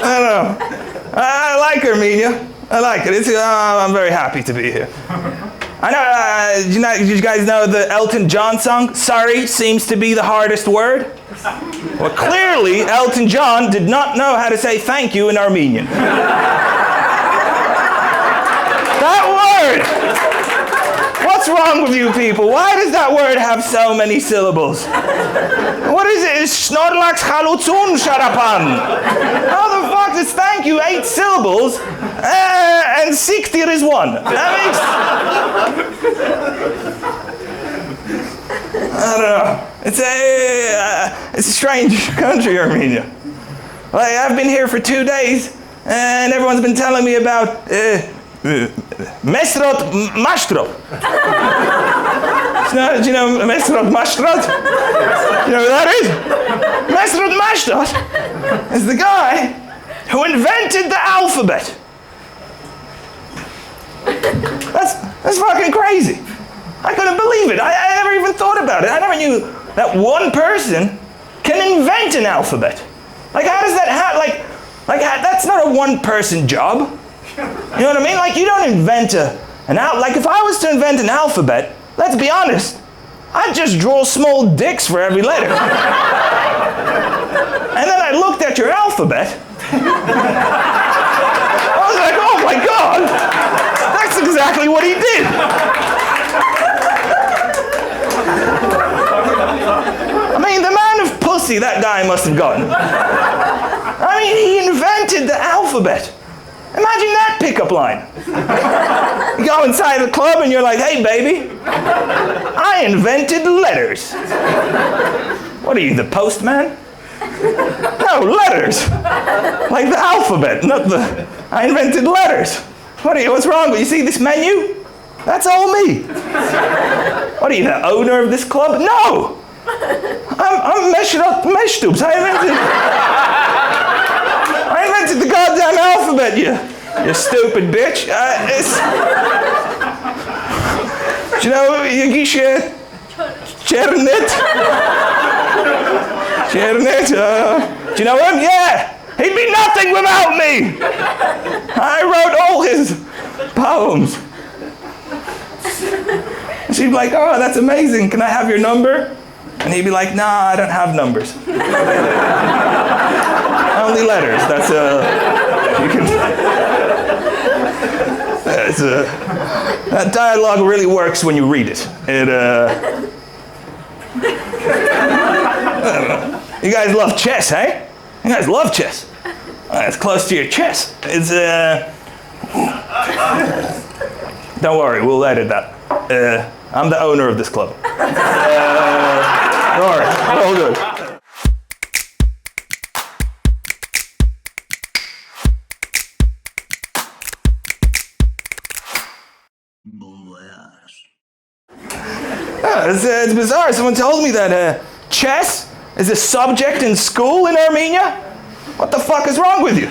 I don't know. I like Armenia. I like it. I'm very happy to be here. I know, did you guys know the Elton John song, Sorry Seems to Be the Hardest Word? Well, clearly, Elton John did not know how to say thank you in Armenian. That word! What's wrong with you people? Why does that word have so many syllables? What is it? It's Snorlax Halutsun Sharapan. How the fuck is thank you 8 syllables and Siktir is 1? That makes... I don't know. It's a strange country, Armenia. Like, I've been here for 2 days and everyone's been telling me about Mesrot Mashtrot. Do you know Mesrot Mashtrot? You know who that is? Mesrot Mashtrot is the guy who invented the alphabet. That's fucking crazy. I couldn't believe it. I never even thought about it. I never knew that one person can invent an alphabet. Like, how does that happen? Like that's not a one-person job. You know what I mean? Like, you don't invent like, if I was to invent an alphabet, let's be honest, I'd just draw small dicks for every letter. And then I looked at your alphabet. I was like, oh my God, that's exactly what he did. I mean, the amount of pussy that guy must have gotten. I mean, he invented the alphabet. Imagine that pickup line. You go inside the club and you're like, hey baby, I invented letters. What are you, the postman? No, letters. Like the alphabet, not the, I invented letters. What's wrong with you? See this menu? That's all me. What are you, the owner of this club? No! I'm Meshtubs. I invented the goddamn alphabet, you stupid bitch. Do you know Yagisha Chernet? Chernet? Do you know him? Yeah. He'd be nothing without me. I wrote all his poems. And she'd be like, oh, that's amazing. Can I have your number? And he'd be like, nah, I don't have numbers. Only letters. That's you can. That dialogue really works when you read it. You guys love chess, hey? You guys love chess. It's close to your chest. It's Don't worry, we'll edit that. I'm the owner of this club. Don't worry, all good. It's bizarre. Someone told me that chess is a subject in school in Armenia. What the fuck is wrong with you?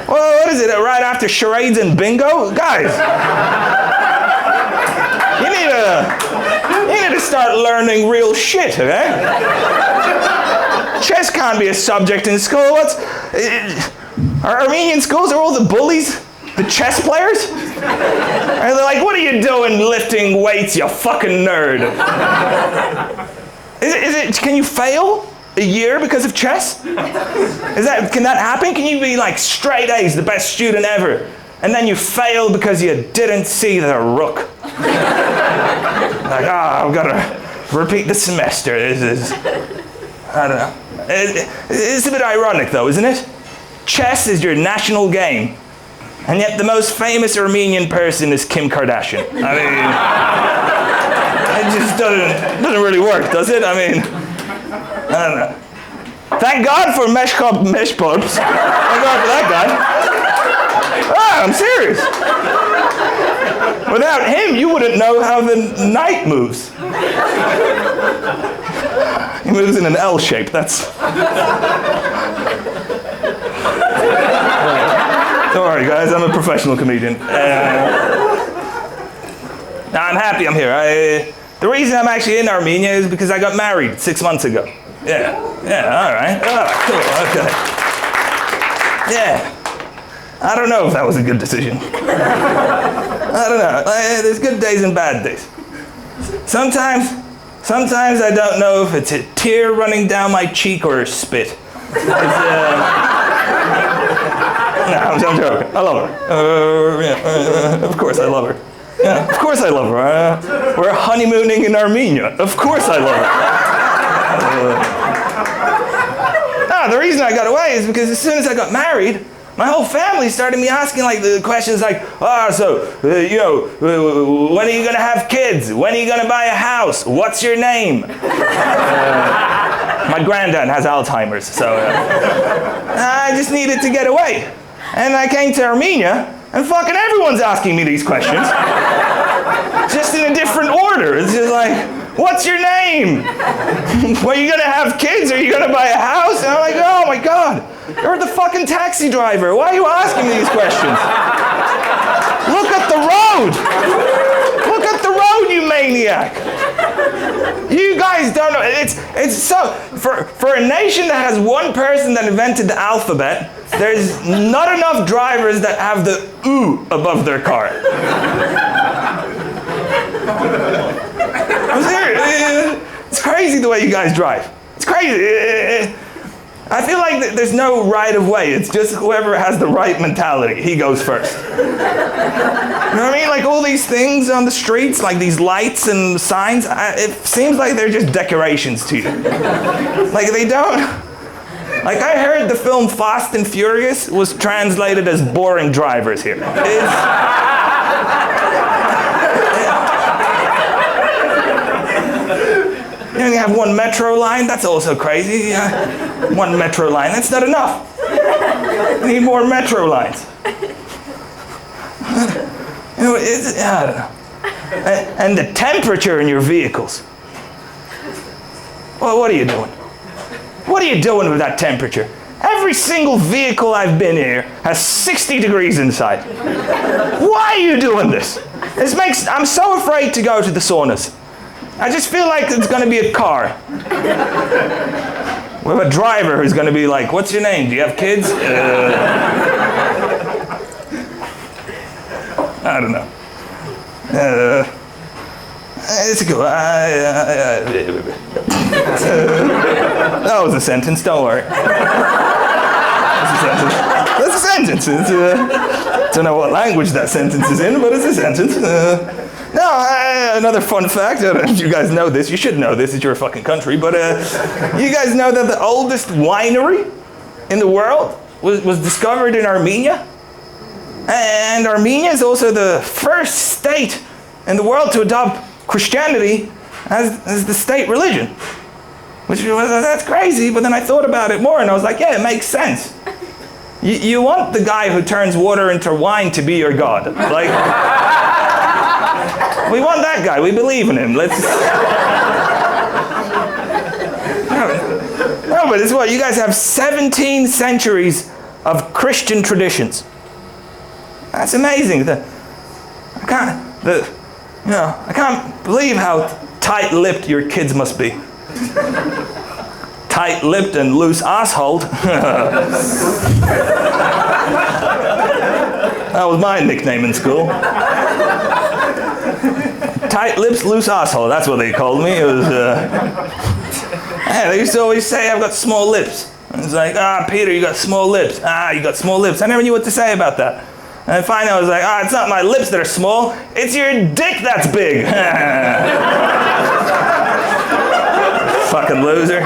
Well, what is it, right after charades and bingo? Guys, you need to start learning real shit, okay? Chess can't be a subject in school. Are Armenian schools, are all the bullies the chess players? And they're like, what are you doing lifting weights, you fucking nerd? Can you fail a year because of chess? Can that happen? Can you be like straight A's, the best student ever, and then you fail because you didn't see the rook? Like, I've got to repeat the semester. I don't know. It's a bit ironic though, isn't it? Chess is your national game, and yet the most famous Armenian person is Kim Kardashian. I mean, it just doesn't really work, does it? I mean, I don't know. Thank God for Meshkop Meshpops. Thank God for that guy. Ah, I'm serious. Without him, you wouldn't know how the knight moves. He moves in an L shape, that's... Don't worry, guys, I'm a professional comedian. I'm happy I'm here. The reason I'm actually in Armenia is because I got married 6 months ago. Yeah, all right. Oh, cool, okay. Yeah. I don't know if that was a good decision. I don't know. There's good days and bad days. Sometimes I don't know if it's a tear running down my cheek or a spit. No, I'm joking. I love her. Of course I love her. Yeah, of course I love her. We're honeymooning in Armenia. Of course I love her. The reason I got away is because as soon as I got married, my whole family started me asking like the questions like, when are you gonna have kids? When are you gonna buy a house? What's your name? My granddad has Alzheimer's, so I just needed to get away. And I came to Armenia, and fucking everyone's asking me these questions. Just in a different order. It's just like, what's your name? Are you gonna have kids? Are you gonna buy a house? And I'm like, oh my God, you're the fucking taxi driver. Why are you asking me these questions? Look at the road. Look at the road, you maniac. You guys don't know. It's so, for a nation that has one person that invented the alphabet, there's not enough drivers that have the ooh above their car. I'm serious. It's crazy the way you guys drive. It's crazy. I feel like there's no right of way. It's just whoever has the right mentality, he goes first. You know what I mean? Like all these things on the streets, like these lights and signs, it seems like they're just decorations to you. Like they don't... Like I heard the film Fast and Furious was translated as boring drivers here. You only have one metro line, that's also crazy. One metro line, that's not enough. You need more metro lines. I don't know. And the temperature in your vehicles. Well, what are you doing? What are you doing with that temperature? Every single vehicle I've been here has 60 degrees inside. Why are you doing this? I'm so afraid to go to the saunas. I just feel like it's going to be a car with a driver who's going to be like, what's your name? Do you have kids? I don't know. It's cool. That was a sentence, don't worry. That's a sentence. I don't know what language that sentence is in, but it's a sentence. Another fun fact, I don't know if you guys know this, you should know this, it's your fucking country, but you guys know that the oldest winery in the world was discovered in Armenia? And Armenia is also the first state in the world to adopt Christianity as the state religion. That's crazy, but then I thought about it more and I was like, yeah, it makes sense. You want the guy who turns water into wine to be your God. Like, we want that guy, we believe in him. Let's... No, but it's what, you guys have 17 centuries of Christian traditions. That's amazing. I can't believe how tight-lipped your kids must be. Tight-lipped and loose assholed. That was my nickname in school. Tight lips, loose asshole. That's what they called me. It was. They used to always say I've got small lips. And it's like, Peter, you got small lips. You got small lips. I never knew what to say about that. And then finally I was like, it's not my lips that are small, it's your dick that's big. Fucking loser.